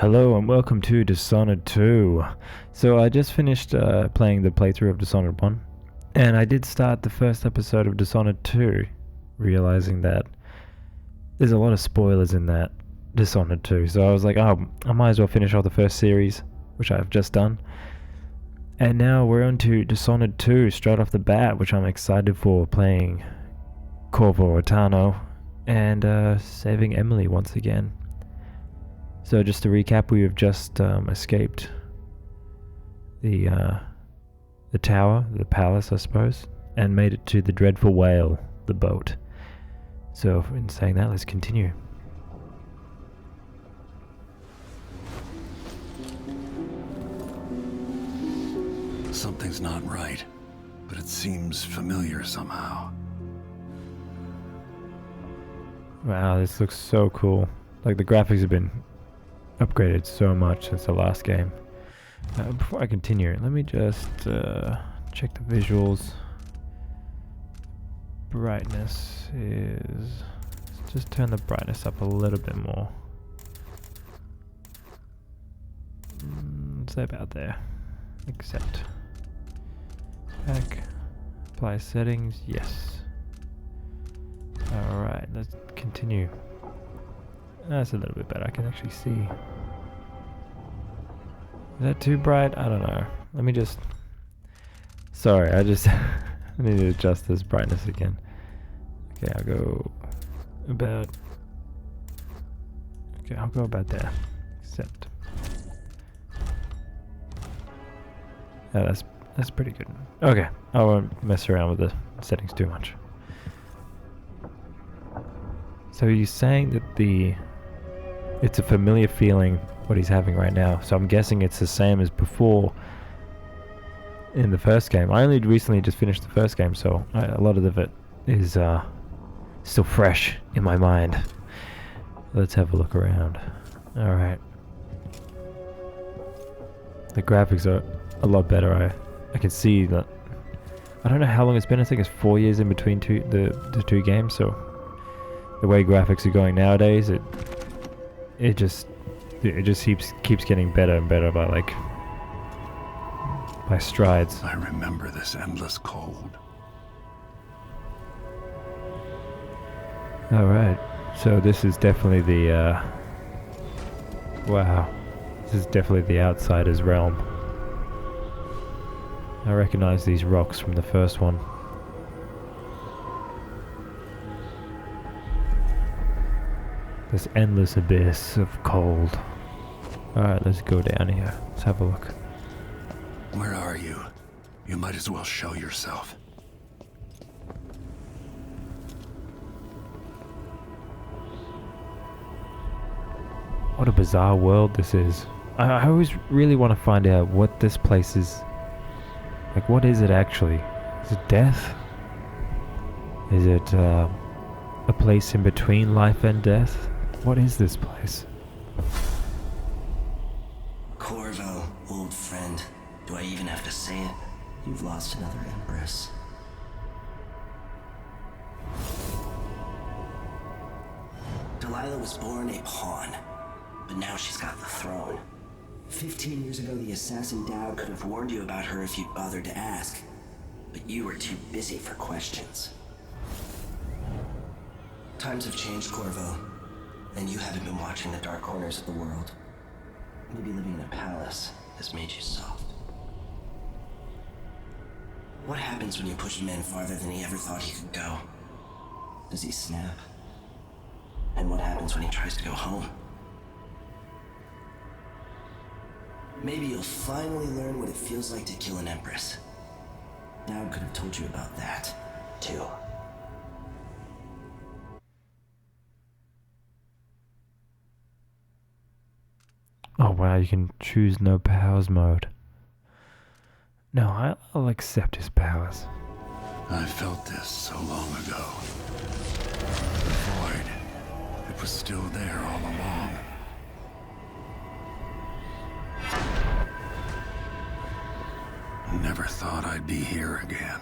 Hello and welcome to Dishonored 2. So I just finished playing the playthrough of Dishonored 1, and I did start the first episode of Dishonored 2, realizing that there's a lot of spoilers in that Dishonored 2. So I was like, oh, I might as well finish off the first series, which I've just done. And now we're on to Dishonored 2 straight off the bat, which I'm excited for, playing Corvo Attano and saving Emily once again. So just to recap, we have just escaped the tower, the palace I suppose, and made it to the Dreadful Whale, the boat. So in saying that, let's continue. Something's not right, but it seems familiar somehow. Wow, this looks so cool. Like the graphics have been upgraded so much since the last game. Before I continue, let me just check the visuals. Brightness is... let's just turn the brightness up a little bit more. Say about there. Accept. Back. Apply settings. Yes. Alright, let's continue. That's a little bit better. I can actually see. Is that too bright? I don't know. Let me just... sorry, I just I need to adjust this brightness again. Okay, I'll go about... okay, I'll go about there. Accept. Yeah, that's pretty good. Okay, I won't mess around with the settings too much. So you're saying that it's a familiar feeling what he's having right now, so I'm guessing it's the same as before in the first game. I only recently just finished the first game, so a lot of it is still fresh in my mind. Let's have a look around. Alright. The graphics are a lot better. I can see that. I don't know how long it's been. I think it's 4 years in between the two games, so the way graphics are going nowadays, it just keeps getting better and better by strides. I remember this endless cold. Alright, so this is definitely the wow, this is definitely the outsider's realm. I recognize these rocks from the first one. This endless abyss of cold. Alright, let's go down here. Let's have a look. Where are you? You might as well show yourself. What a bizarre world this is. I always really want to find out what this place is. Like, what is it actually? Is it death? Is it a place in between life and death? What is this place? Corvo, old friend. Do I even have to say it? You've lost another Empress. Delilah was born a pawn, but now she's got the throne. 15 years ago, the assassin Dowd could have warned you about her if you'd bothered to ask, but you were too busy for questions. Times have changed, Corvo, and you haven't been watching the dark corners of the world. Maybe living in a palace has made you soft. What happens when you push a man farther than he ever thought he could go? Does he snap? And what happens when he tries to go home? Maybe you'll finally learn what it feels like to kill an Empress. Dowd could have told you about that, too. Oh wow, you can choose no powers mode. No, I'll accept his powers. I felt this so long ago. The void. It was still there all along. Never thought I'd be here again.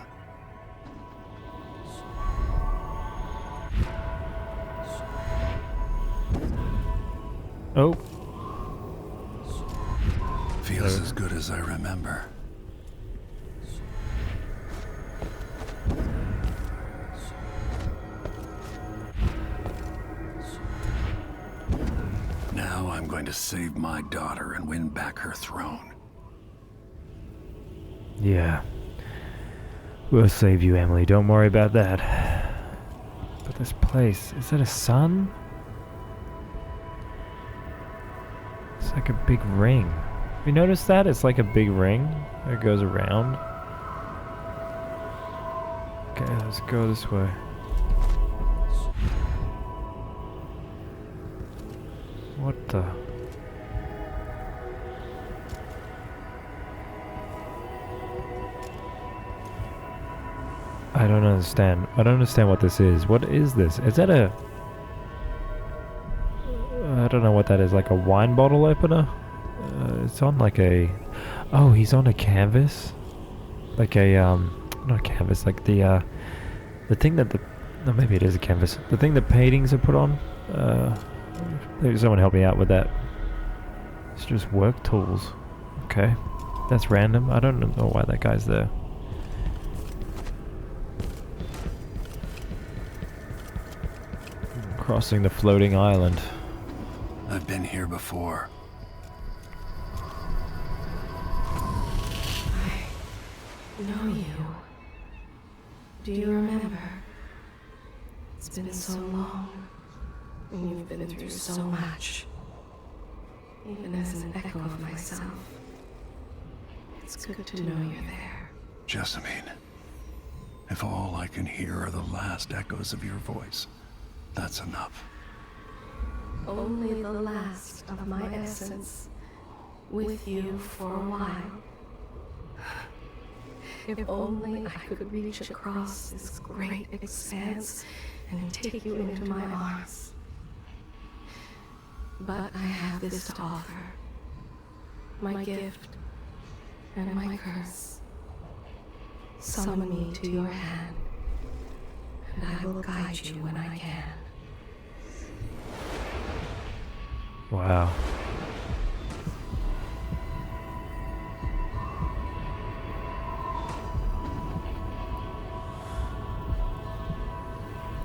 Oh. Feels as good as I remember. Now I'm going to save my daughter and win back her throne. Yeah. We'll save you, Emily. Don't worry about that. But this place, is it a sun? It's like a big ring. Have you noticed that? It's like a big ring that goes around. Okay, let's go this way. What the? I don't understand. I don't understand what this is. What is this? Is that a... I don't know what that is. Like a wine bottle opener? It's on like a... Oh, he's on a canvas? Like a, not a canvas, like the thing that the... No, maybe it is a canvas. The thing that paintings are put on? Maybe someone help me out with that. It's just work tools. Okay. That's random. I don't know why that guy's there. Crossing the floating island. I've been here before. I know you. Do you remember? It's been so long, and you've been through so much. Even as an echo of myself, it's good to know you're there. Jessamine, if all I can hear are the last echoes of your voice, that's enough. Only the last of my essence, with you for a while. If only I could reach across this great expanse and take you into my arms. But I have this to offer. My gift and my curse. Summon me to your hand, and I will guide you when I can. Wow.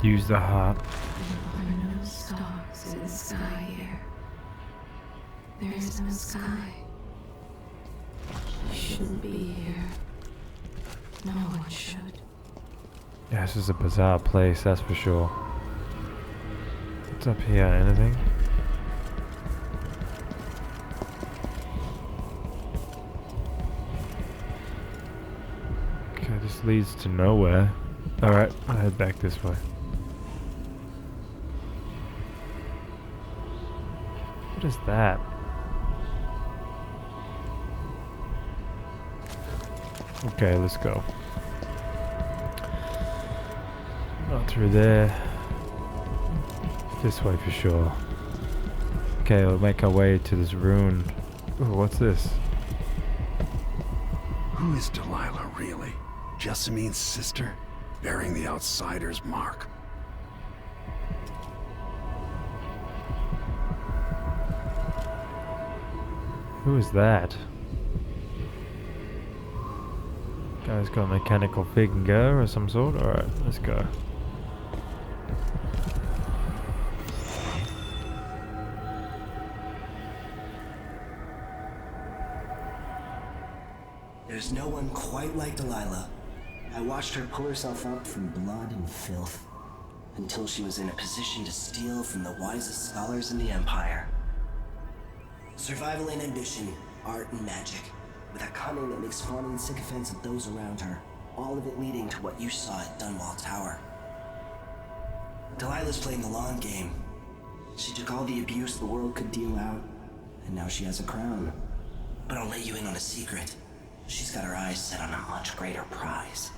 Use the heart. There are no stars in the sky here. There is no sky. You shouldn't be here. No one should. Yeah, this is a bizarre place, that's for sure. What's up here? Anything? Okay, this leads to nowhere. Alright, I'll head back this way. What is that? Okay, let's go. Not through there. This way for sure. Okay, we'll make our way to this ruin. Ooh, what's this? Who is Delilah, really? Jessamine's sister? Bearing the outsider's mark. Who is that? Guy's got a mechanical finger or some sort. Alright, let's go. There's no one quite like Delilah. I watched her pull herself up from blood and filth until she was in a position to steal from the wisest scholars in the Empire. Survival and ambition, art and magic, with a cunning that makes fawning sycophants of those around her, all of it leading to what you saw at Dunwall Tower. Delilah's playing the long game. She took all the abuse the world could deal out, and now she has a crown. But I'll let you in on a secret. She's got her eyes set on a much greater prize.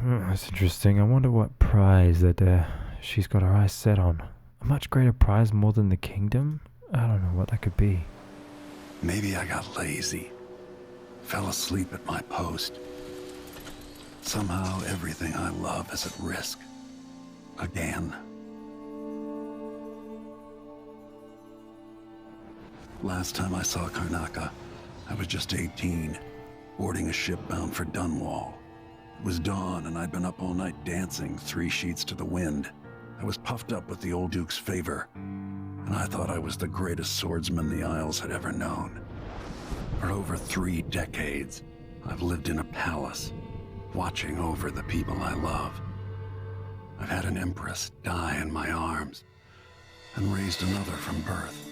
That's interesting. I wonder what prize that she's got her eyes set on. A much greater prize more than the kingdom? I don't know what that could be. Maybe I got lazy. Fell asleep at my post. Somehow everything I love is at risk. Again. Last time I saw Karnaca, I was just 18, boarding a ship bound for Dunwall. It was dawn, and I'd been up all night dancing, 3 sheets to the wind. I was puffed up with the old Duke's favor, and I thought I was the greatest swordsman the Isles had ever known. For over 3 decades, I've lived in a palace, watching over the people I love. I've had an empress die in my arms, and raised another from birth.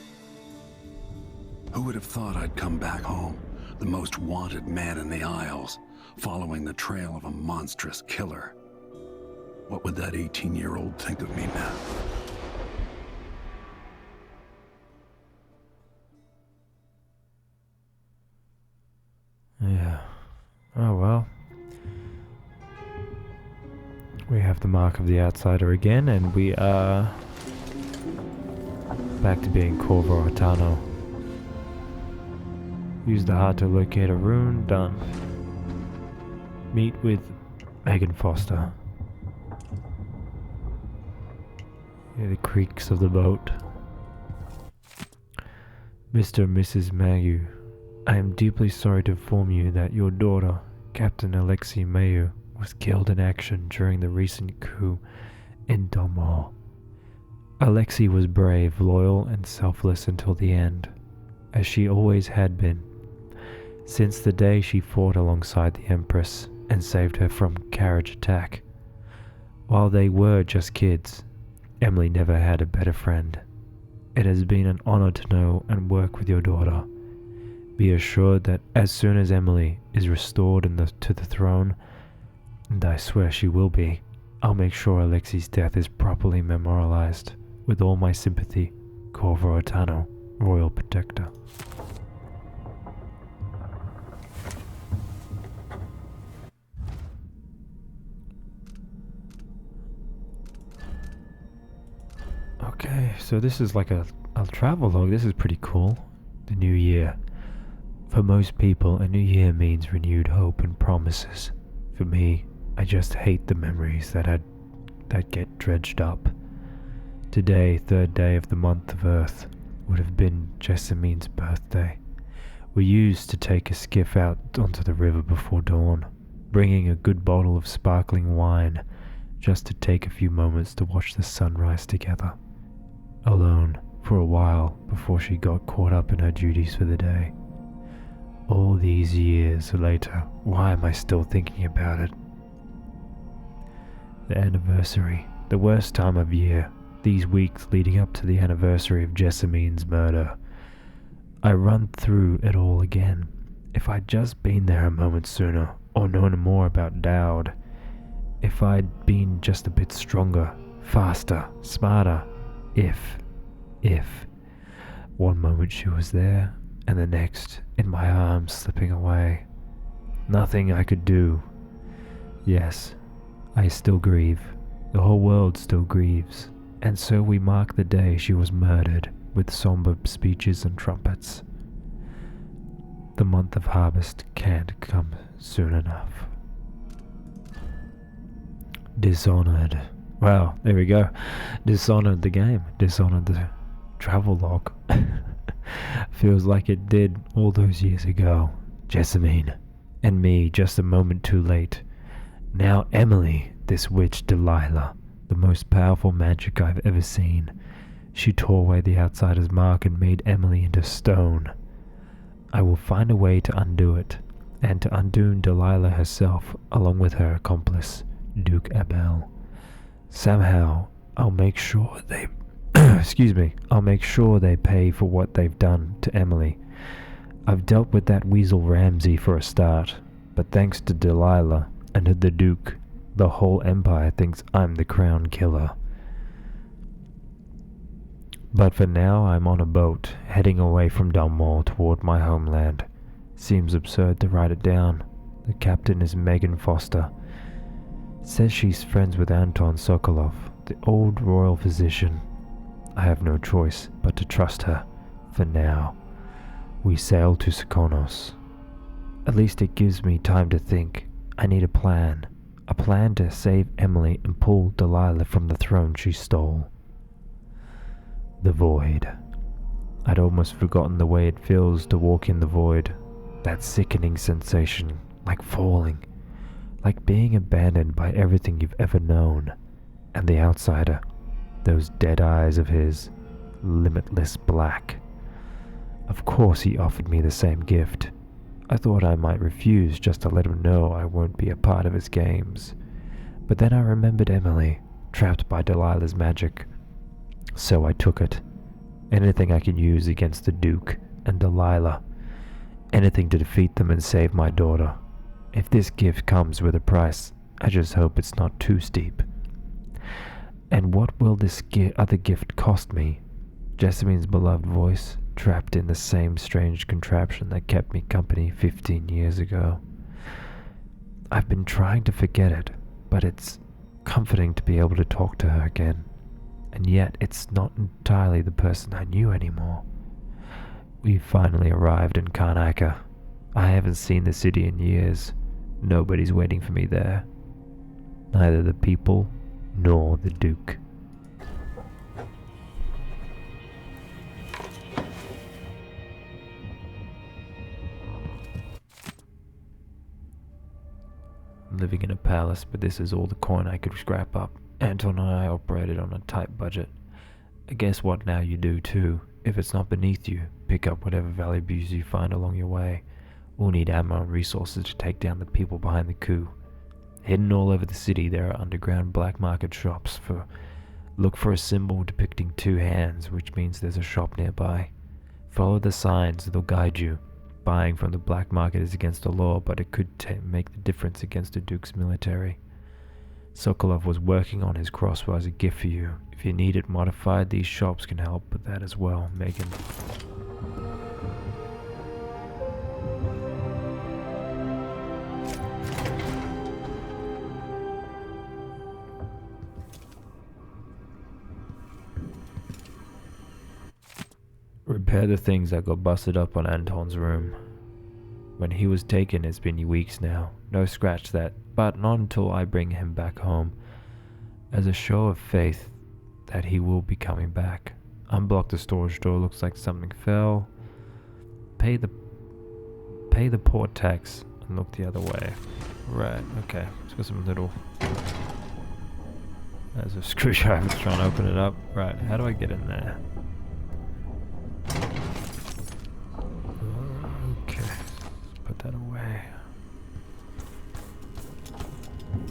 Who would have thought I'd come back home, the most wanted man in the Isles, following the trail of a monstrous killer? What would that 18-year-old think of me now? Yeah. Oh well. We have the mark of the outsider again, and we are back to being Corvo Attano. Use the heart to locate a rune. Done. Meet with Megan Foster. Hear the creaks of the boat. Mr. and Mrs. Mayu, I am deeply sorry to inform you that your daughter, Captain Alexei Mayu, was killed in action during the recent coup in Dunwall. Alexei was brave, loyal, and selfless until the end, as she always had been, since the day she fought alongside the Empress and saved her from carriage attack. While they were just kids, Emily never had a better friend. It has been an honor to know and work with your daughter. Be assured that as soon as Emily is restored to the throne, and I swear she will be, I'll make sure Alexei's death is properly memorialized. With all my sympathy, Corvo Attano, Royal Protector. Okay, so this is like a travel log. This is pretty cool. The new year. For most people, a new year means renewed hope and promises. For me, I just hate the memories that get dredged up. Today, 3rd day of the month of Earth, would have been Jessamine's birthday. We used to take a skiff out onto the river before dawn, bringing a good bottle of sparkling wine, just to take a few moments to watch the sunrise together. Alone, for a while, before she got caught up in her duties for the day. All these years later, why am I still thinking about it? The anniversary, the worst time of year, these weeks leading up to the anniversary of Jessamine's murder. I run through it all again. If I'd just been there a moment sooner, or known more about Dowd, if I'd been just a bit stronger, faster, smarter, if. One moment she was there, and the next, in my arms, slipping away. Nothing I could do. Yes, I still grieve. The whole world still grieves. And so we mark the day she was murdered with somber speeches and trumpets. The month of harvest can't come soon enough. Dishonored. Wow, there we go. Dishonored the game. Dishonored the travel log. Feels like it did all those years ago. Jessamine. And me just a moment too late. Now Emily, this witch Delilah. The most powerful magic I've ever seen. She tore away the outsider's mark and made Emily into stone. I will find a way to undo it, and to undo Delilah herself, along with her accomplice, Duke Abel. Somehow, I'll make sure they I'll make sure they pay for what they've done to Emily. I've dealt with that weasel Ramsay for a start, but thanks to Delilah and the Duke, the whole empire thinks I'm the crown killer. But for now, I'm on a boat, heading away from Dunwall toward my homeland. Seems absurd to write it down. The captain is Megan Foster. Says she's friends with Anton Sokolov, the old royal physician. I have no choice but to trust her, for now. We sail to Sykonos. At least it gives me time to think. I need a plan to save Emily and pull Delilah from the throne she stole. The Void. I'd almost forgotten the way it feels to walk in the void. That sickening sensation, like falling, like being abandoned by everything you've ever known. And the outsider, those dead eyes of his, limitless black. Of course he offered me the same gift. I thought I might refuse just to let him know I won't be a part of his games. But then I remembered Emily, trapped by Delilah's magic. So I took it. Anything I can use against the Duke and Delilah. Anything to defeat them and save my daughter. If this gift comes with a price, I just hope it's not too steep. And what will this other gift cost me? Jessamine's beloved voice, trapped in the same strange contraption that kept me company 15 years ago. I've been trying to forget it, but it's comforting to be able to talk to her again. And yet it's not entirely the person I knew anymore. We've finally arrived in Karnaca. I haven't seen the city in years. Nobody's waiting for me there. Neither the people nor the Duke. I'm living in a palace, but this is all the coin I could scrap up. Anton and I operated on a tight budget. I guess what now you do too. If it's not beneath you, pick up whatever valuables you find along your way. We'll need ammo and resources to take down the people behind the coup. Hidden all over the city, there are underground black market shops. Look for a symbol depicting two hands, which means there's a shop nearby. Follow the signs, they'll guide you. Buying from the black market is against the law, but it could make the difference against the Duke's military. Sokolov was working on his crossbow as a gift for you. If you need it modified, these shops can help with that as well, Megan. Repair the things that got busted up on Anton's room. When he was taken, it's been weeks now. No scratch that, but not until I bring him back home. As a show of faith that he will be coming back. Unblock the storage door, looks like something fell. Pay the port tax and look the other way. Right, okay. Let's got some little... There's a screwdriver trying to open it up. Right, how do I get in there? Okay, put that away.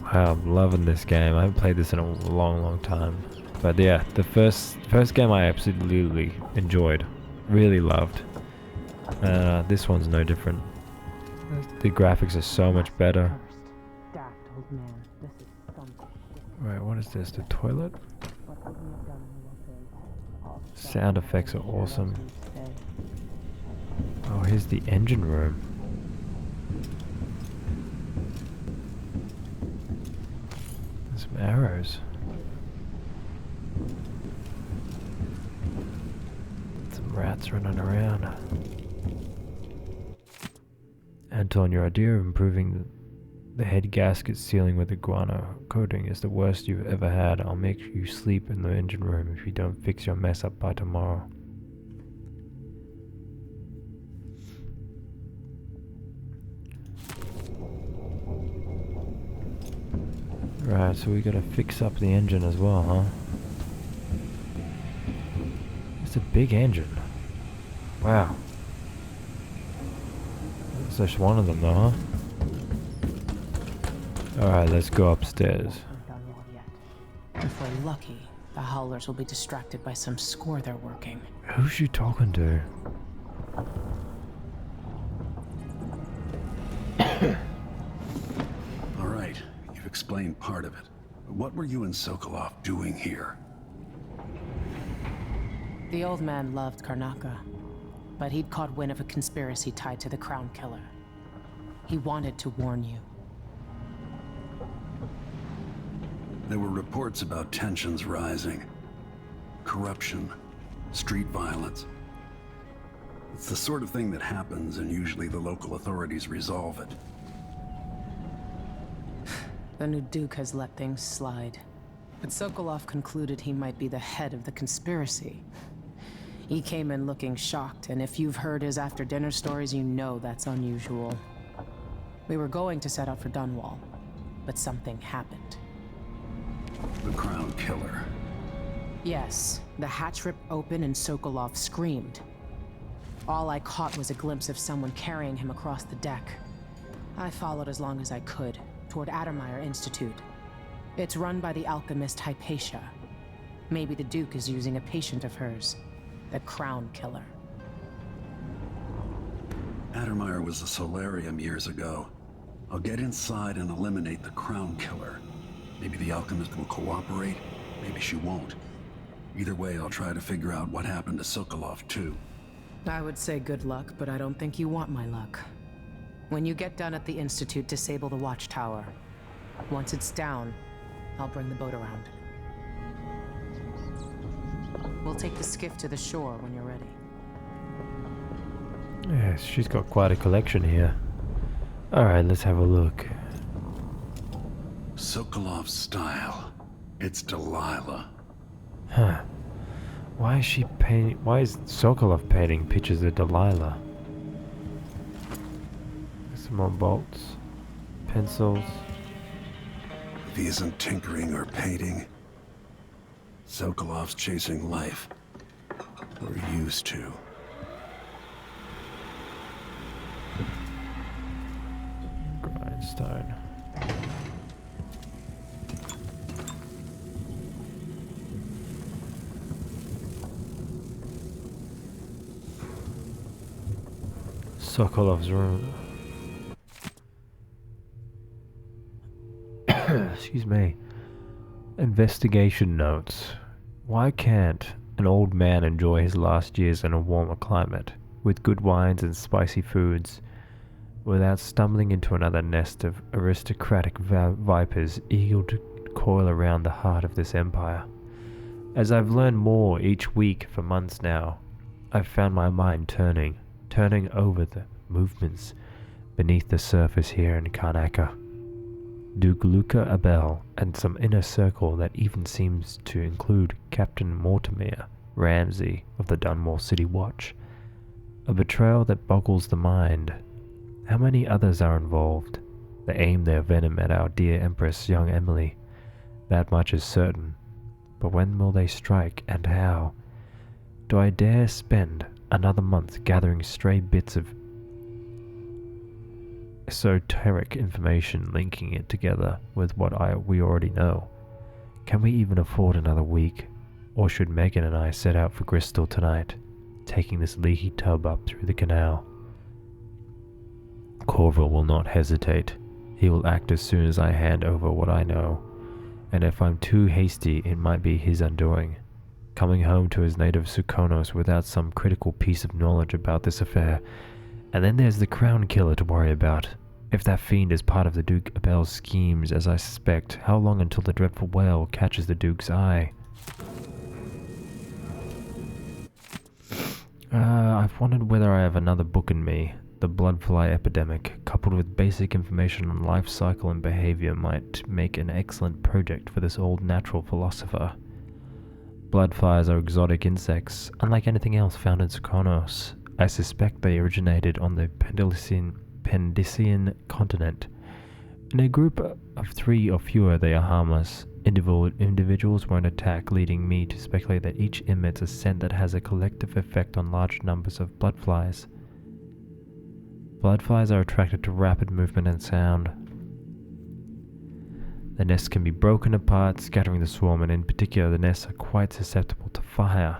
Wow, I'm loving this game. I haven't played this in a long time. But yeah, the first game I absolutely enjoyed. Really loved. This one's no different. The graphics are so much better. Right, what is this? The toilet? Sound effects are awesome. Oh, here's the engine room. There's some arrows. Some rats running around. Anton, your idea of improving the head gasket sealing with a guano coating is the worst you've ever had. I'll make you sleep in the engine room if you don't fix your mess up by tomorrow. Right, so we gotta fix up the engine as well, huh? It's a big engine. Wow. That's just one of them though, huh? Alright, let's go upstairs. If we're lucky, the Howlers will be distracted by some score they're working. Who's she talking to? Alright, you've explained part of it. But what were you and Sokolov doing here? The old man loved Karnaca, but he'd caught wind of a conspiracy tied to the Crown Killer. He wanted to warn you. There were reports about tensions rising. Corruption, street violence. It's the sort of thing that happens, and usually the local authorities resolve it. The new Duke has let things slide. But Sokolov concluded he might be the head of the conspiracy. He came in looking shocked, and if you've heard his after-dinner stories, you know that's unusual. We were going to set out for Dunwall, but something happened. The Crown Killer. Yes, the hatch ripped open and Sokolov screamed. All I caught was a glimpse of someone carrying him across the deck. I followed as long as I could, toward Addermeyer Institute. It's run by the alchemist Hypatia. Maybe the Duke is using a patient of hers, the Crown Killer. Addermeyer was a solarium years ago. I'll get inside and eliminate the Crown Killer. Maybe the alchemist will cooperate, maybe she won't. Either way, I'll try to figure out what happened to Sokolov, too. I would say good luck, but I don't think you want my luck. When you get done at the Institute, disable the watchtower. Once it's down, I'll bring the boat around. We'll take the skiff to the shore when you're ready. Yes, she's got quite a collection here. Alright, let's have a look. Sokolov's style. It's Delilah. Huh. Why is Sokolov painting pictures of Delilah? Some more bolts. Pencils. If he isn't tinkering or painting, Sokolov's chasing life. Or used to. Grindstone. Sokolov's room. Excuse me. Investigation notes. Why can't an old man enjoy his last years in a warmer climate, with good wines and spicy foods, without stumbling into another nest of aristocratic vipers eager to coil around the heart of this empire? As I've learned more each week for months now, I've found my mind turning over the movements beneath the surface here in Karnaca. Duke Luca Abel and some inner circle that even seems to include Captain Mortimer Ramsey of the Dunwall City Watch. A betrayal that boggles the mind. How many others are involved? They aim their venom at our dear Empress, young Emily. That much is certain. But when will they strike, and how? Do I dare spend another month gathering stray bits of esoteric information, linking it together with what we already know? Can we even afford another week? Or should Megan and I set out for Bristol tonight, taking this leaky tub up through the canal? Corvo will not hesitate. He will act as soon as I hand over what I know, and if I'm too hasty, it might be his undoing. Coming home to his native Sukonos without some critical piece of knowledge about this affair. And then there's the Crown Killer to worry about. If that fiend is part of the Duke Abel's schemes, as I suspect, how long until the dreadful whale catches the Duke's eye? I've wondered whether I have another book in me. The bloodfly epidemic, coupled with basic information on life cycle and behavior, might make an excellent project for this old natural philosopher. Bloodflies are exotic insects, unlike anything else found in Sukonos. I suspect they originated on the Pendician continent. In a group of 3 or fewer, they are harmless. Individuals won't attack, leading me to speculate that each emits a scent that has a collective effect on large numbers of bloodflies. Bloodflies are attracted to rapid movement and sound. The nests can be broken apart, scattering the swarm, and in particular the nests are quite susceptible to fire.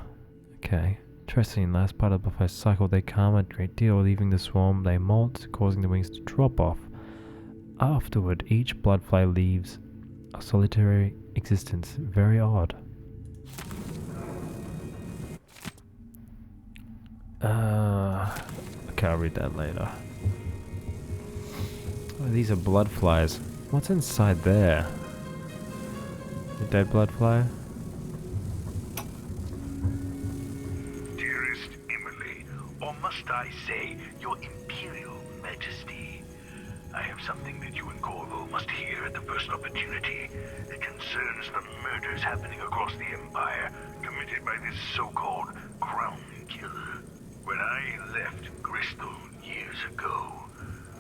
Okay. Interesting, last part of the butterfly cycle, they calm a great deal, leaving the swarm, they molt, causing the wings to drop off. Afterward, each bloodfly leaves a solitary existence. Very odd. Okay, I'll read that later. Oh, these are bloodflies. What's inside there? A dead bloodfly? Dearest Emily, or must I say, your Imperial Majesty, I have something that you and Corvo must hear at the first opportunity. It concerns the murders happening across the Empire, committed by this so-called Crown killer. When I left Crystal years ago,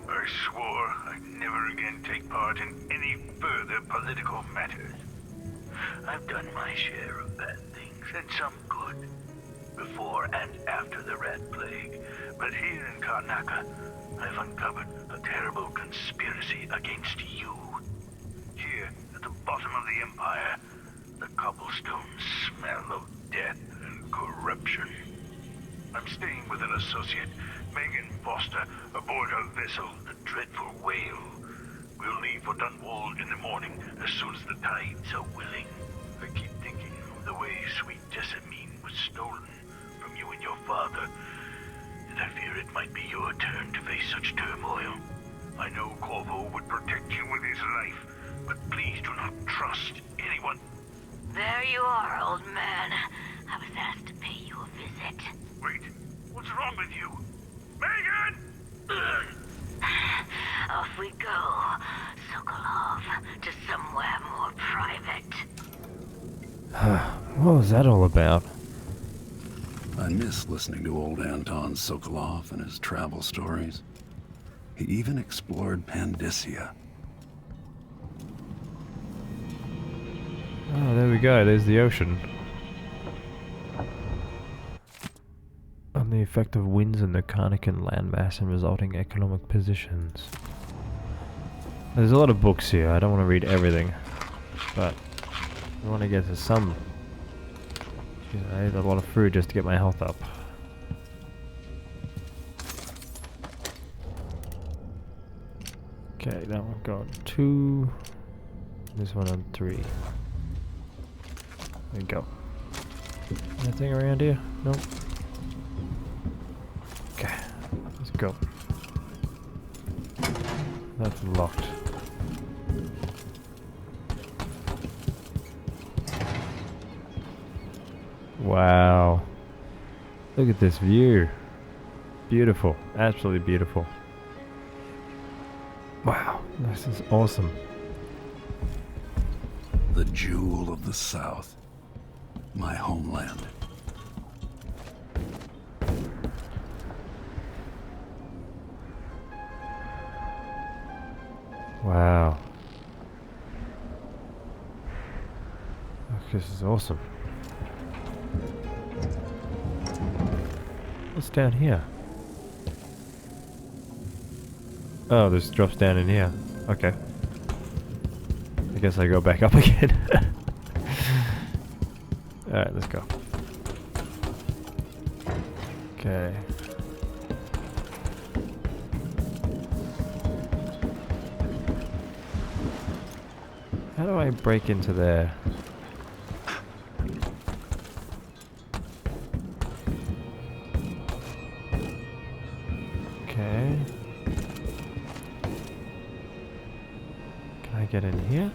I swore I'd never again take part in any further political matters. I've done my share of bad things, and some good, before and after the Rat Plague. But here in Karnaca, I've uncovered a terrible conspiracy against you. Here, at the bottom of the Empire, the cobblestones smell of death and corruption. I'm staying with an associate, Megan Foster, aboard her vessel, the Dreadful Whale. We'll leave for Dunwald in the morning, as soon as the tides are willing. I keep thinking of the way sweet Jessamine was stolen from you and your father, and I fear it might be your turn to face such turmoil. I know Corvo would protect you with his life, but please do not trust anyone. There you are, old man. I was asked to pay you a visit. Wait, what's wrong with you? Megan! Off we go, Sokolov, to somewhere more private. What was that all about? I miss listening to old Anton Sokolov and his travel stories. He even explored Pandyssia. Oh, there we go. There's the ocean. On the effect of winds in the Karnacan landmass and resulting economic positions. There's a lot of books here. I don't want to read everything, but I want to get to some. I ate a lot of food just to get my health up. Okay, that one got 2. This one on 3. There we go. Anything around here? Nope. Okay, let's go. That's locked. Wow. Look at this view. Beautiful. Absolutely beautiful. Wow. This is awesome. The jewel of the South. My homeland. Wow. This is awesome. What's down here? Oh, this drops down in here. Okay. I guess I go back up again. Alright, let's go. Okay. How do I break into there? Okay. Can I get in here?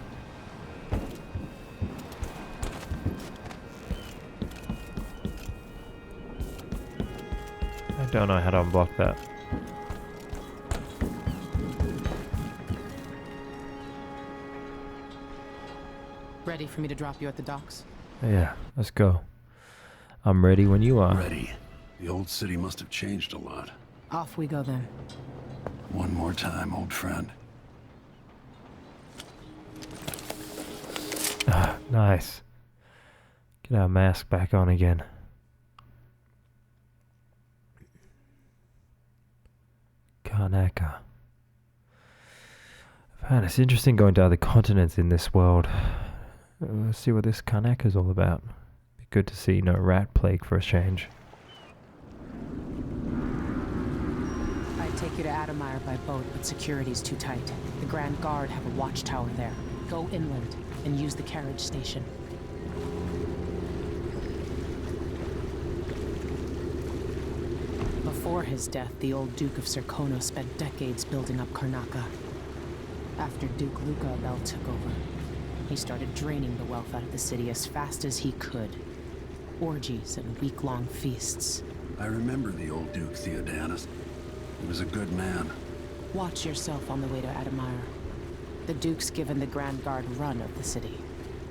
I don't know how to unblock that. Ready for me to drop you at the docks? Yeah, let's go. I'm ready when you are. Ready. The old city must have changed a lot. Off we go then. One more time, old friend. Nice. Get our mask back on again. Karnaca. Man, it's interesting going to other continents in this world. Let's see what this Karnaca is all about. Be good to see no rat plague for a change. I'd take you to Adamire by boat, but security's too tight. The Grand Guard have a watchtower there. Go inland and use the carriage station. Before his death, the old Duke of Serkono spent decades building up Karnaca. After Duke Luca Abel took over, he started draining the wealth out of the city as fast as he could. Orgies and week-long feasts. I remember the old Duke Theodanis. He was a good man. Watch yourself on the way to Adamire. The Duke's given the Grand Guard run of the city.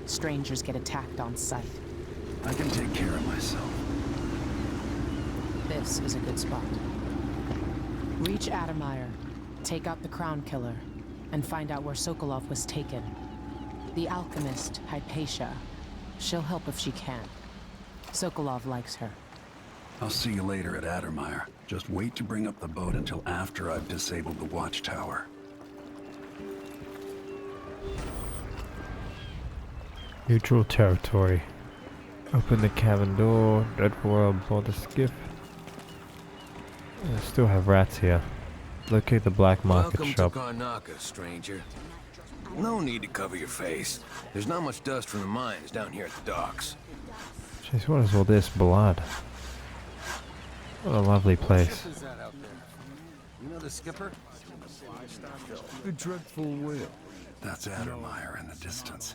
Strangers get attacked on sight. I can take care of myself. This is a good spot. Reach Addermire, take out the Crown Killer, and find out where Sokolov was taken. The alchemist, Hypatia. She'll help if she can. Sokolov likes her. I'll see you later at Addermire. Just wait to bring up the boat until after I've disabled the watchtower. Neutral territory. Open the cabin door. Dreadful world board the skiff. I still have rats here. Locate the black market shop. Welcome to Karnaca, stranger. No need to cover your face. There's not much dust from the mines down here at the docks. Jeez, what is all this blood? What a lovely place. You know the skipper? The dreadful whale. That's Addermire in the distance.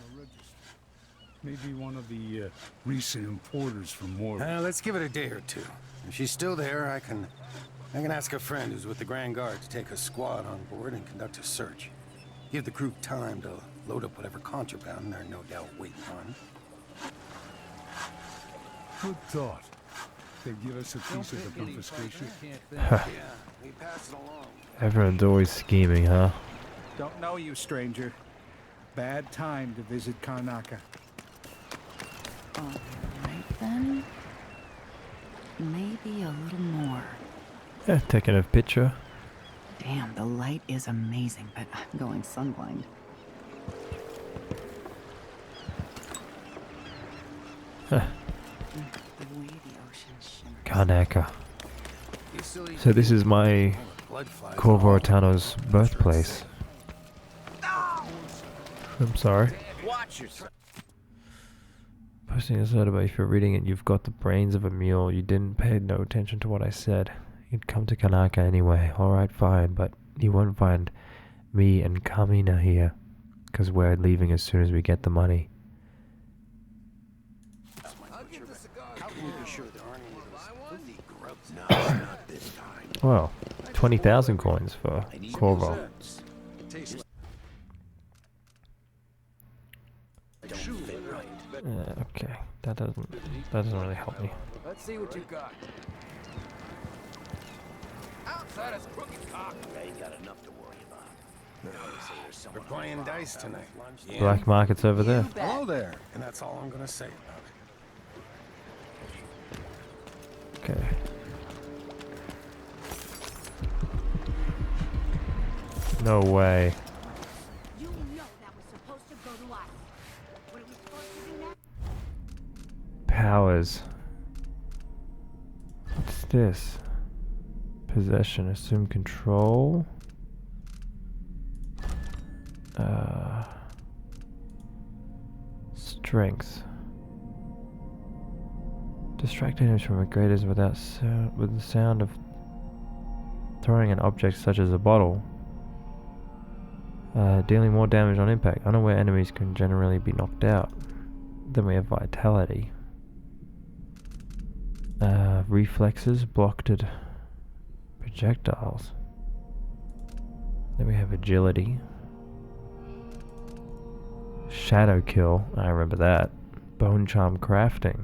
Maybe one of the recent importers from Mora. Let's give it a day or two. If she's still there, I can ask a friend who's with the Grand Guard to take a squad on board and conduct a search. Give the crew time to load up whatever contraband they're no doubt waiting on. Good thought. They give us a piece of the confiscation. We pass it along. Everyone's always scheming, huh? Don't know you, stranger. Bad time to visit Karnaca. Alright then. Maybe a little more. Yeah, taking a picture. Damn, the light is amazing, but I'm going sunblind. Huh. The way the ocean shimmers. Karnaca. So this is my Corvo Attano's birthplace. I'm sorry. Posting this letter, but if you're reading it, you've got the brains of a mule. You didn't pay no attention to what I said. You'd come to Karnaca anyway. Alright, fine, but you won't find me and Carmina here, because we're leaving as soon as we get the money. Well, 20,000 coins for Corvo. Okay, that doesn't really help me. Let's see what you got. Outside is crooked cock. You got enough to worry about. We're playing dice tonight. Black market's over there. Hello there. And that's all I'm gonna say about it. Okay. No way. You know that was supposed to go to us. What are we supposed to do now? Powers. What's this? Possession. Assume control. Strength. Distract enemies from a greatest without with the sound of throwing an object such as a bottle. Dealing more damage on impact. Unaware enemies can generally be knocked out. Then we have vitality. Reflexes, blocked projectiles. Then we have agility. Shadow kill, I remember that. Bone charm crafting.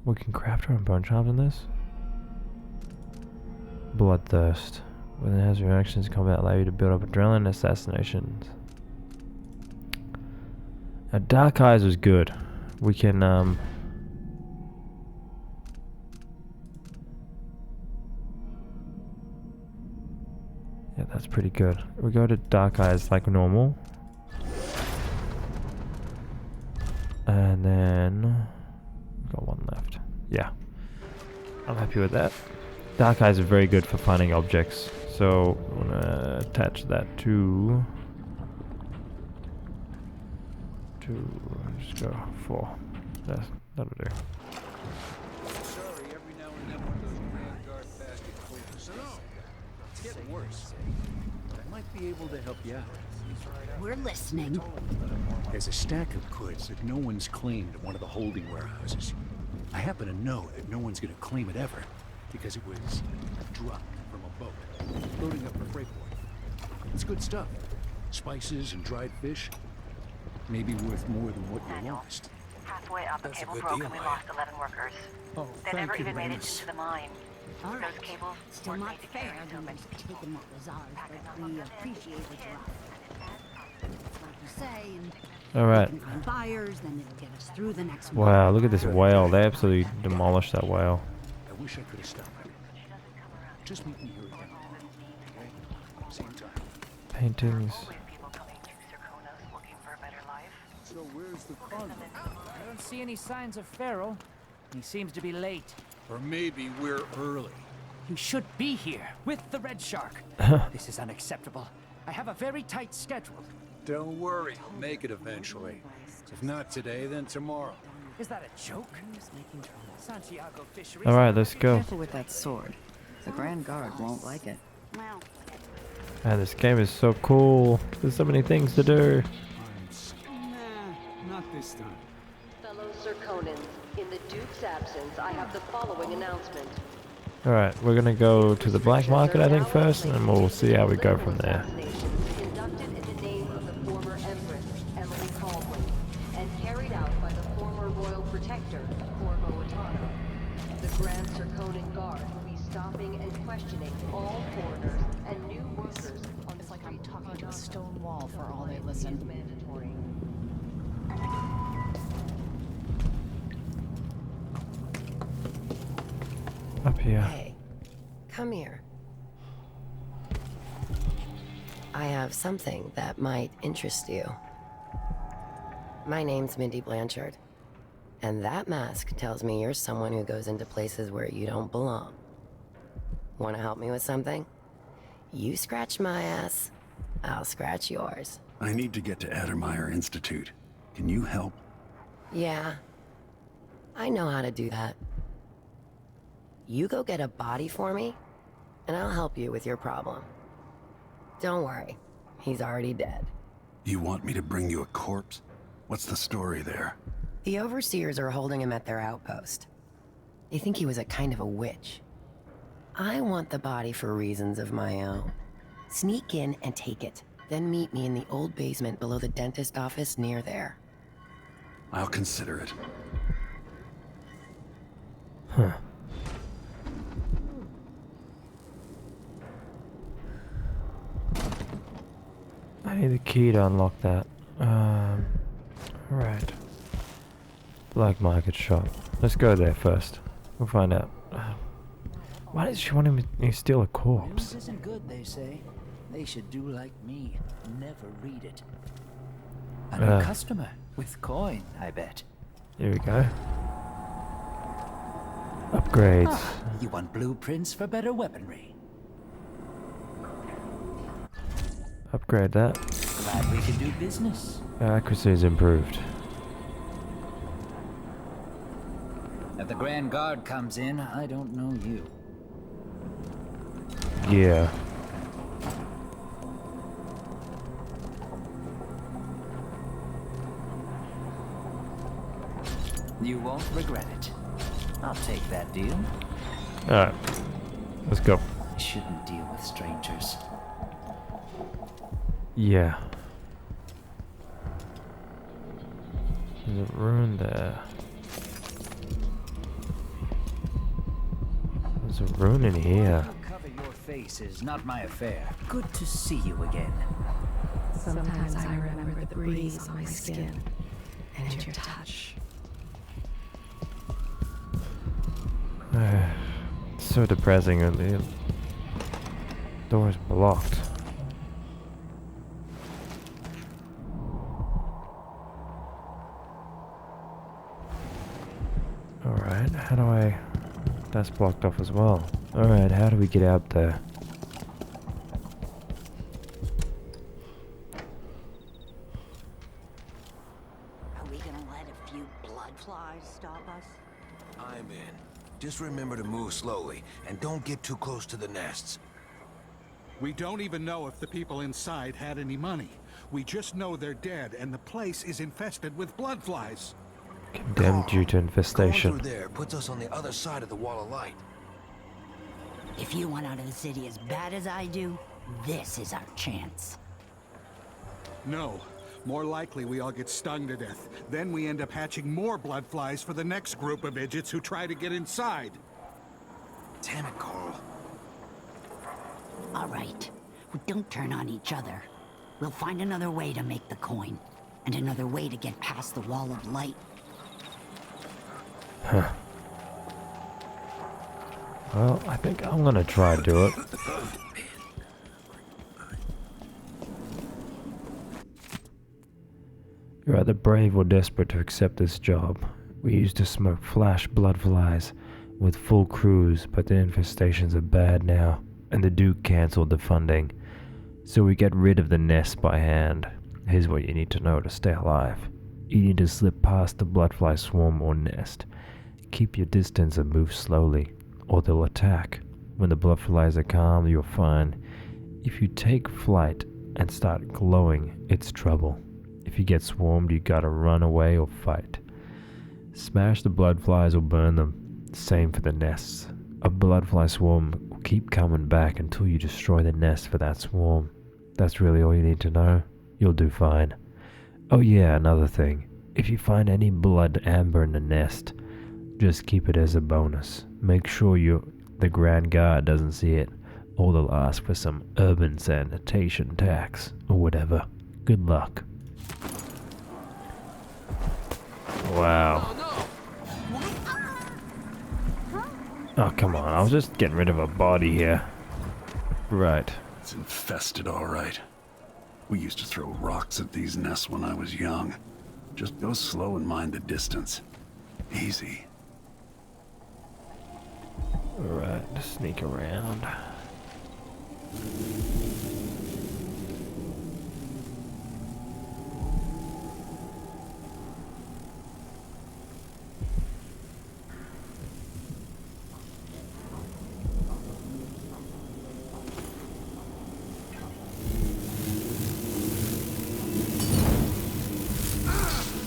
We can craft our own bone charms in this? Bloodthirst. When it has reactions in combat, allow you to build up adrenaline assassinations. Dark Eyes was good. We can yeah, that's pretty good. We go to Dark Eyes like normal. And then we've got one left. Yeah. I'm happy with that. Dark Eyes are very good for finding objects. So I'm gonna attach that to just go 4. That'll do. Sorry, every now and then one of those Grand Guard bastards pulls us out. It's getting worse. I might be able to help you out. We're listening. There's a stack of goods that no one's claimed at one of the holding warehouses. I happen to know that no one's gonna claim it ever, because it was dropped from a boat, loading up for freightport. It's good stuff. Spices and dried fish. Maybe worth more than what you lost. Half halfway up, a That's a cable good broke deal, and we Maya. lost 11 workers. Oh, They thank never you, even made it Venus. into the mine. All right. Those cables Still weren't not made to fair carry so when much you've taken what was ours, but we appreciate what you offer. Like you say, and All right. we can find buyers, then it'll get us through the next Wow, look at this whale. They absolutely demolished that whale. I wish I could have stopped her. Just meet me here again. Okay? Same time. Paintings. Always people coming to Circonos looking for a better life. So where's the Corvo? I don't see any signs of Pharaoh. He seems to be late. Or maybe we're early. He should be here with the Red Shark. This is unacceptable. I have a very tight schedule. Don't worry, I'll make it eventually. If not today, then tomorrow. Is that a joke? Santiago Fisheries. All right, let's go. Careful with that sword. The Grand Guard won't like it. Well, Man, this game is so cool. There's so many things to do. Nah, not this time. Fellow Circonans, in the Duke's absence, I have the following announcement. All right, we're gonna go to the black market, I think, first, and then we'll see how we go from there. Conducted in the name of the former Empress Emily Kaldwin, and carried out by the former Royal Protector Corvo Attano. The Grand Circonan Guard will be stopping and questioning all foreigners and new workers on the It's like I'm talking to a stone wall for all they listen. mandatory. Up here. Hey, come here. I have something that might interest you. My name's Mindy Blanchard, and that mask tells me you're someone who goes into places where you don't belong. Want to help me with something? You scratch my ass, I'll scratch yours. I need to get to Addermeyer Institute. Can you help? Yeah, I know how to do that. You go get a body for me, and I'll help you with your problem. Don't worry, he's already dead. You want me to bring you a corpse? What's the story there? The overseers are holding him at their outpost. They think he was a kind of a witch. I want the body for reasons of my own. Sneak in and take it, then meet me in the old basement below the dentist office near there. I'll consider it. Huh. I need the key to unlock that. Alright. Black market shop. Let's go there first. We'll find out. Why does she want him to steal a corpse? News isn't good, they say. They should do like me. Never read it. A new customer with coin, I bet. Here we go. Upgrades. Ah, you want blueprints for better weaponry. Upgrade that. Glad we can do business. Accuracy is improved. If the Grand Guard comes in, I don't know you. Yeah. You won't regret it. I'll take that deal. Alright. Let's go. I shouldn't deal with strangers. Yeah. There's a rune there. There's a rune in here. Cover your face is not my affair. Good to see you again. Sometimes I remember the breeze on my skin and your touch. It's so depressing and the door is blocked. Alright, how do I... That's blocked off as well. Alright, how do we get out there? are we gonna let a few blood flies stop us? I'm in. Just remember to move slowly, and don't get too close to the nests. We don't even know if the people inside had any money. We just know they're dead, and the place is infested with blood flies. Condemned due to infestation. Going through there puts us on the other side of the wall of light. If you want out of the city as bad as I do, this is our chance. No, More likely we all get stung to death. Then we end up hatching more blood flies for the next group of idiots who try to get inside. Damn it, Carl. All right. We don't turn on each other. We'll find another way to make the coin. And another way to get past the wall of light. Huh. Well, I think I'm gonna try to do it. You're either brave or desperate to accept this job. We used to smoke flash blood flies with full crews, but the infestations are bad now, and the Duke cancelled the funding. So we get rid of the nest by hand. Here's what you need to know to stay alive. You need to slip past the bloodfly swarm or nest. Keep your distance and move slowly, or they'll attack. When the bloodflies are calm, you're fine. If you take flight and start glowing, it's trouble. If you get swarmed, you gotta run away or fight. Smash the bloodflies or burn them. Same for the nests. A bloodfly swarm will keep coming back until you destroy the nest for that swarm. That's really all you need to know. You'll do fine. Oh yeah, another thing. If you find any blood amber in the nest, just keep it as a bonus. Make sure the Grand Guard doesn't see it, or they'll ask for some urban sanitation tax, or whatever. Good luck. Wow. Oh, come on. I was just getting rid of a body here. Right. It's infested, all right. We used to throw rocks at these nests when I was young. Just go slow and mind the distance. Easy. Alright, sneak around.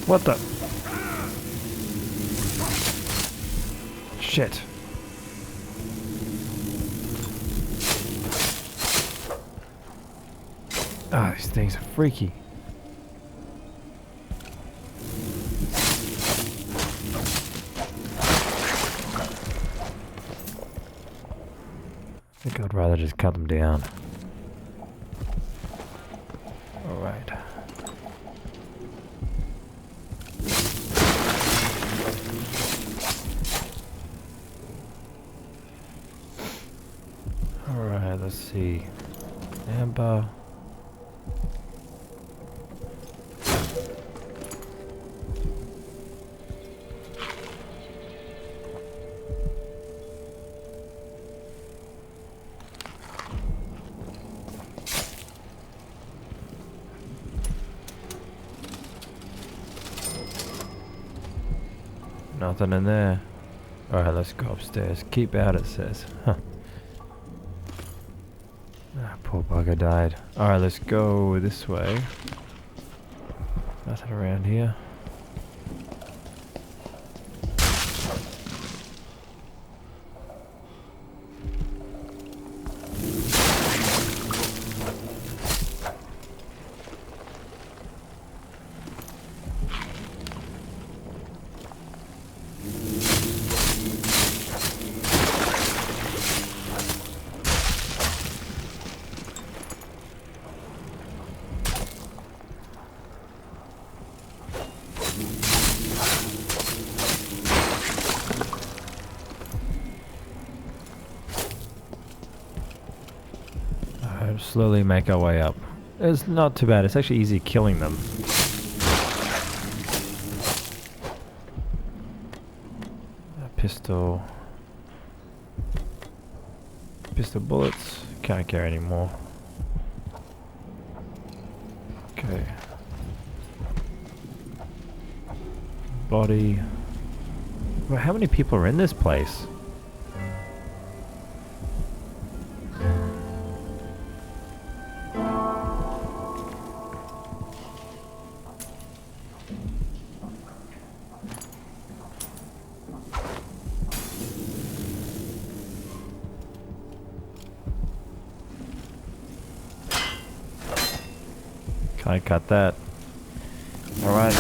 What the? Shit. Ah, these things are freaky. I think I'd rather just cut them down. Alright. Alright, let's see. Amber. Nothing in there. Alright, let's go upstairs. Keep out, it says. Huh. Ah, poor bugger died. Alright, let's go this way. Nothing around here. Slowly make our way up. It's not too bad. It's actually easy killing them. A pistol. Pistol bullets. Can't carry anymore. Okay. Body. Well, how many people are in this place? Can I cut that? Alright.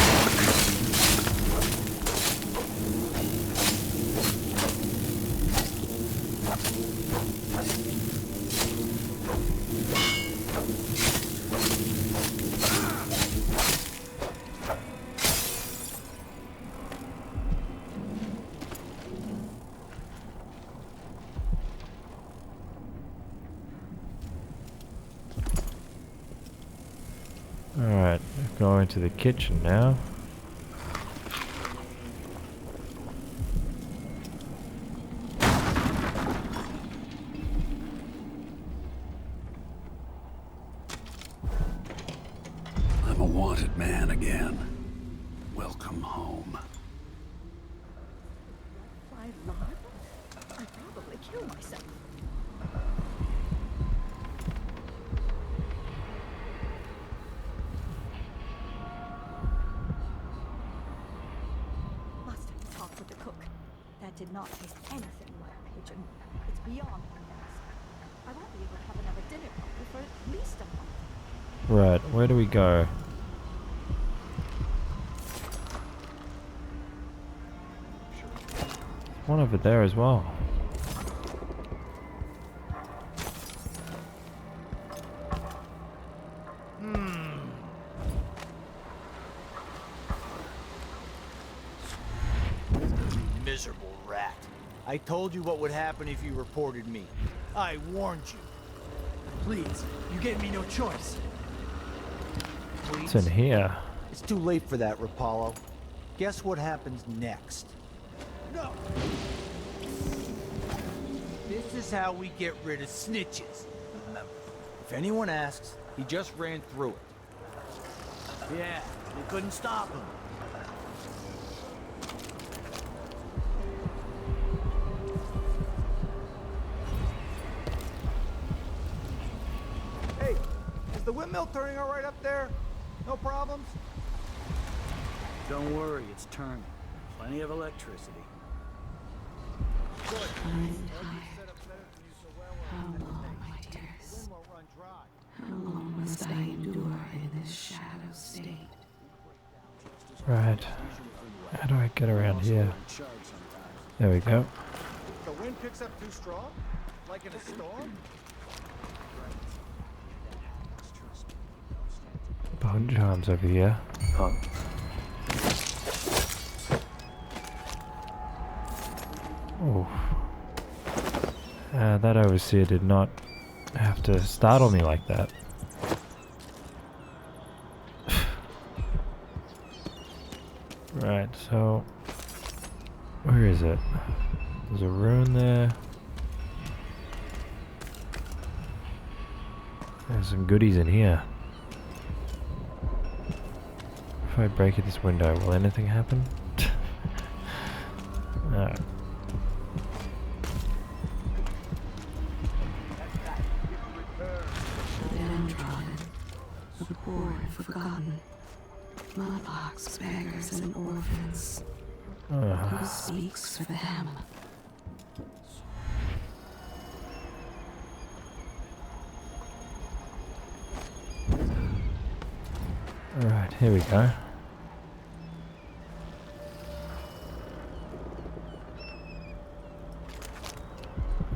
Alright, going to the kitchen now. I'm a wanted man again. Welcome home. Why not? I'd probably kill myself. Must have talked with the cook. That did not taste anything like pigeon. It's beyond my grasp. I won't be able to have another dinner party for at least a month. Right, where do we go? One over there as well. Miserable rat. I told you what would happen if you reported me. I warned you. Please, you gave me no choice. What's in here? It's too late for that, Rapallo. Guess what happens next? No! This is how we get rid of snitches. Remember, if anyone asks, he just ran through it. Yeah, you couldn't stop him. Hey, is the windmill turning all right up there? No problems? Don't worry, it's turning. Plenty of electricity. How long, my dears? How long must I endure in this shadow state? Right. How do I get around here? There we go. The wind picks up too strong? Like in a storm? Bone charms over here. Huh? Oh. That overseer did not have to startle me like that. Right, so where is it? There's a rune there. There's some goodies in here. If I break this window, will anything happen? Alright. Downtrodden, the poor and forgotten, mudlarks, beggars, and orphans. Who speaks for them? Alright, here we go.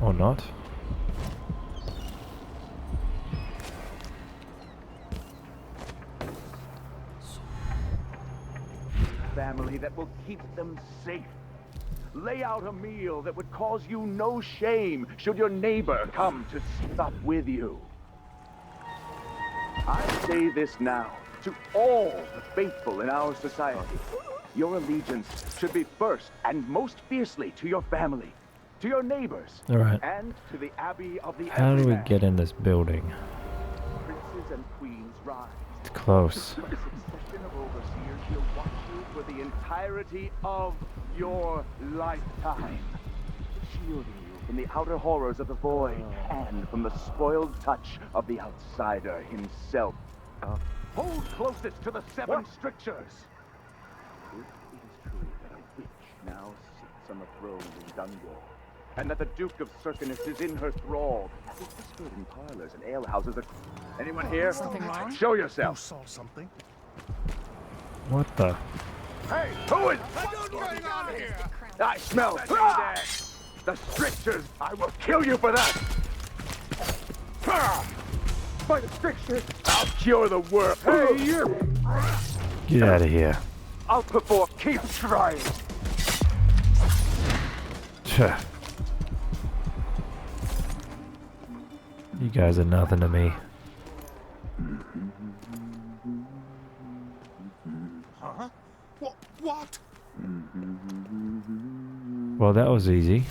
Or not. Family that will keep them safe. Lay out a meal that would cause you no shame should your neighbor come to sup with you. I say this now to all the faithful in our society. Your allegiance should be first and most fiercely to your family, to your neighbors, Alright. and to the Abbey of the How do we Everyman. get in this building? Princes and queens rise. It's close. A succession of overseers will watch you for the entirety of your lifetime, shielding you from the outer horrors of the void and from the spoiled touch of the outsider himself. Hold closest to the seven strictures. If it is true that a witch now sits on the throne in Dunwall, and that the Duke of Circinus is in her thrall, as is whispered in parlors and alehouses. Anyone here? Something wrong? Show yourself. You saw something? What the? Hey, who is going on here? I smell the strictures. I will kill you for that. By the strictures, I'll cure the world. Hey, you! Get out of here. I'll put forth. Keep trying. You guys are nothing to me. Huh? What? Well, that was easy.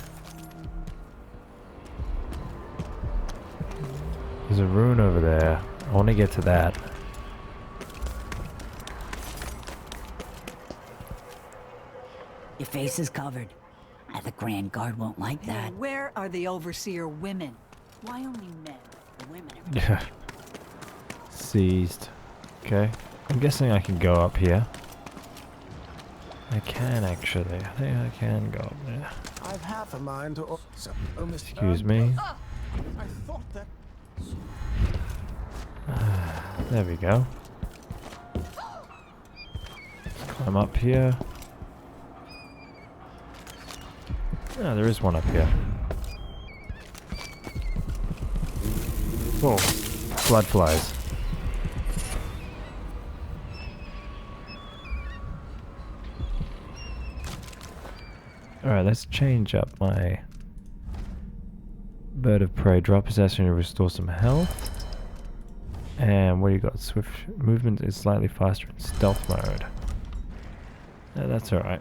There's a rune over there. I want to get to that. Your face is covered. The Grand Guard won't like that. Hey, where are the Overseer women? Why only men? The women are... Yeah. Seized. Okay. I'm guessing I can go up here. I can actually. I think I can go up there. I've half a mind to... Excuse me. I thought that... There we go. Let's climb up here. Oh, there is one up here. Oh, blood flies. Alright, let's change up my bird of prey. Drop possession to restore some health. And what do you got? Swift movement is slightly faster in stealth mode. Yeah, that's alright.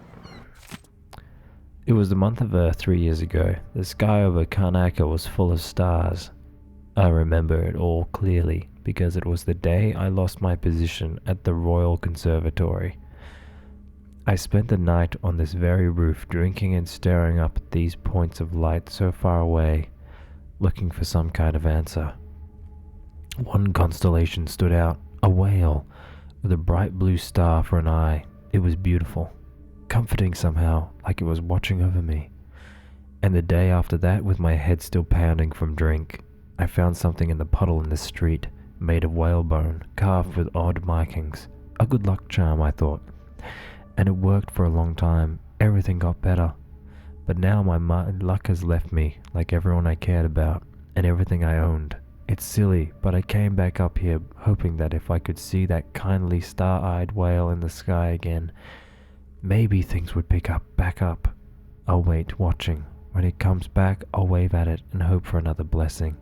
It was the month of Earth 3 years ago. The sky over Karnaca was full of stars. I remember it all clearly because it was the day I lost my position at the Royal Conservatory. I spent the night on this very roof drinking and staring up at these points of light so far away, looking for some kind of answer. One constellation stood out, a whale, with a bright blue star for an eye. It was beautiful, comforting somehow, like it was watching over me. And the day after that, with my head still pounding from drink, I found something in the puddle in the street, made of whalebone, carved with odd markings. A good luck charm, I thought. And it worked for a long time. Everything got better. But now my luck has left me, like everyone I cared about, and everything I owned. It's silly, but I came back up here hoping that if I could see that kindly star-eyed whale in the sky again, maybe things would back up. I'll wait, watching. When it comes back, I'll wave at it and hope for another blessing.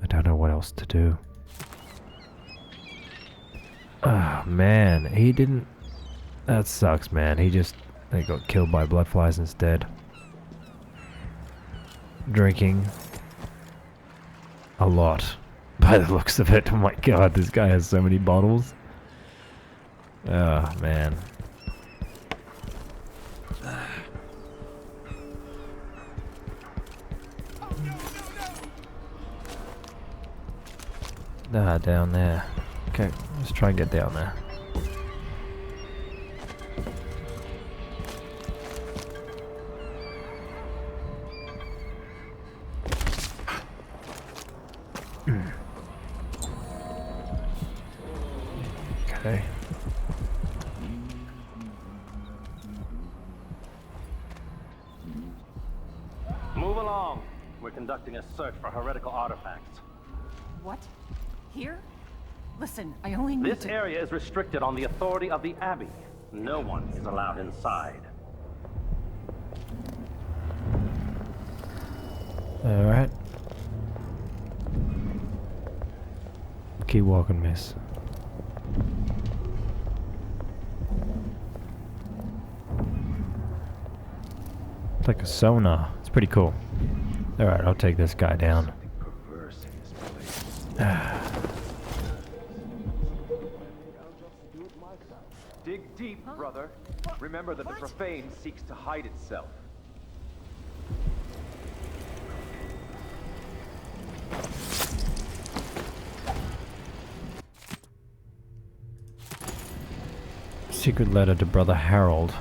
I don't know what else to do. Ah, man, he didn't... That sucks, man. He got killed by bloodflies instead. Drinking a lot, by the looks of it. Oh my god, this guy has so many bottles. Oh, man. Ah, down there. Okay, let's try and get down there. Okay. Move along. We're conducting a search for heretical artifacts. What? Here? Listen, I only need This area is restricted on the authority of the Abbey. No one is allowed inside. Alright. Keep walking, miss. It's like a sonar. It's pretty cool. Alright, I'll take this guy down. Dig deep, brother. Remember that the profane seeks to hide itself. Secret letter to Brother Harold.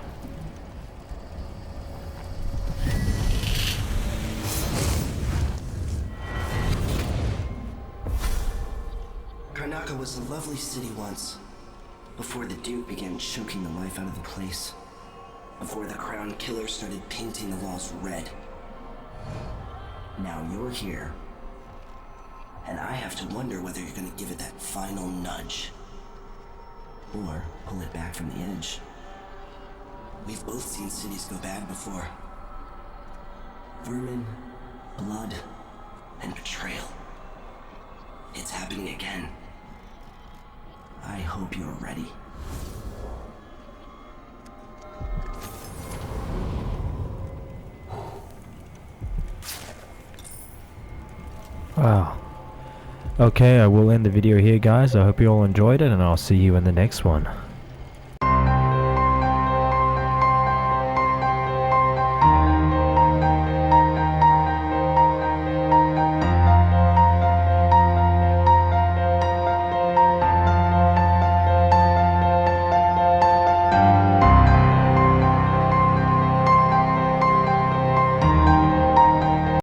Karnaca was a lovely city once. Before the Duke began choking the life out of the place. Before the Crown Killer started painting the walls red. Now you're here. And I have to wonder whether you're gonna give it that final nudge. Or pull it back from the edge. We've both seen cities go bad before. Vermin, blood, and betrayal. It's happening again. I hope you're ready. Wow. Okay, I will end the video here, guys. I hope you all enjoyed it, and I'll see you in the next one.